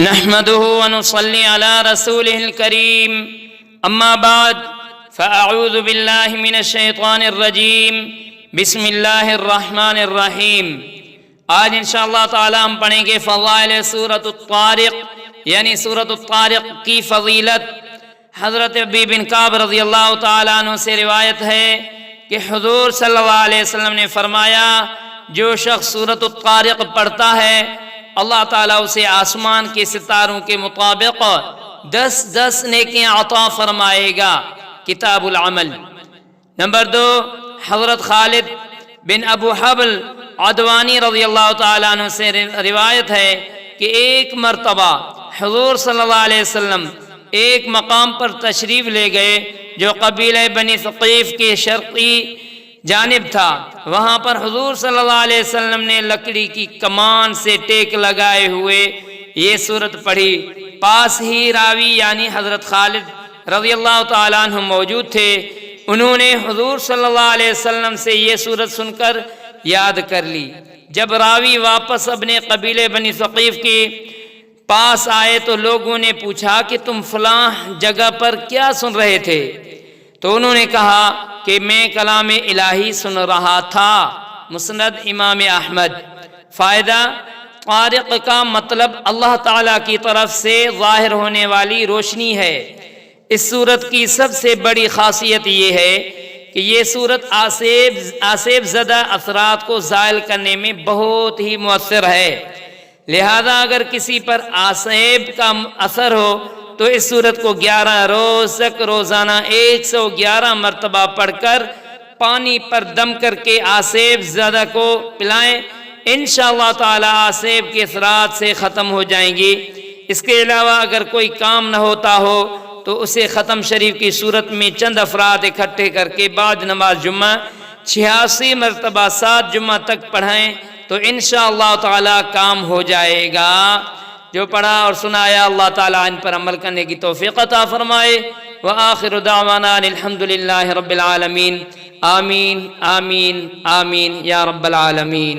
نحمده ونصلي على رسوله الكريم اما بعد فاعوذ بالله من الشیطان الرجیم بسم اللہ الرحمن الرحیم۔ آج انشاءاللہ تعالی ہم پڑھیں گے فضائل سورۃ الطارق، یعنی سورۃ الطارق کی فضیلت۔ حضرت ابی بن کعب رضی اللہ تعالیٰ عنہ سے روایت ہے کہ حضور صلی اللہ علیہ وسلم نے فرمایا، جو شخص سورۃ الطارق پڑھتا ہے اللہ تعالیٰ اسے آسمان کے ستاروں کے مطابق 10 نیکیاں عطا فرمائے گا۔ کتاب العمل۔ نمبر 2، حضرت خالد بن ابو حبل عدوانی رضی اللہ تعالیٰ عنہ سے روایت ہے کہ ایک مرتبہ حضور صلی اللہ علیہ وسلم ایک مقام پر تشریف لے گئے جو قبیلہ بنی ثقیف کے شرقی جانب تھا۔ وہاں پر حضور صلی اللہ علیہ وسلم نے لکڑی کی کمان سے ٹیک لگائے ہوئے یہ سورت پڑھی۔ پاس ہی راوی یعنی حضرت خالد رضی اللہ تعالیٰ عنہ موجود تھے۔ انہوں نے حضور صلی اللہ علیہ وسلم سے یہ سورت سن کر یاد کر لی۔ جب راوی واپس اپنے قبیلے بنی ثقیف کے پاس آئے تو لوگوں نے پوچھا کہ تم فلاں جگہ پر کیا سن رہے تھے؟ تو انہوں نے کہا کہ میں کلام الہی سن رہا تھا۔ مسند امام احمد۔ فائدہ: طارق کا مطلب اللہ تعالیٰ کی طرف سے ظاہر ہونے والی روشنی ہے۔ اس سورت کی سب سے بڑی خاصیت یہ ہے کہ یہ سورت آسیب زدہ اثرات کو زائل کرنے میں بہت ہی مؤثر ہے۔ لہذا اگر کسی پر آسیب کا اثر ہو تو اس سورت کو 11 روز تک روزانہ 111 مرتبہ پڑھ کر پانی پر دم کر کے آسیب زدہ کو پلائیں، انشاءاللہ تعالی آسیب کے اثرات سے ختم ہو جائیں گی۔ اس کے علاوہ اگر کوئی کام نہ ہوتا ہو تو اسے ختم شریف کی صورت میں چند افراد اکٹھے کر کے بعد نماز جمعہ 86 مرتبہ 7 جمعہ تک پڑھائیں تو انشاءاللہ تعالی کام ہو جائے گا۔ جو پڑھا اور سنایا اللہ تعالیٰ ان پر عمل کرنے کی توفیق عطا فرمائے۔ وآخر دعوانا الحمدللہ رب العالمین۔ آمین آمین آمین یا رب العالمین۔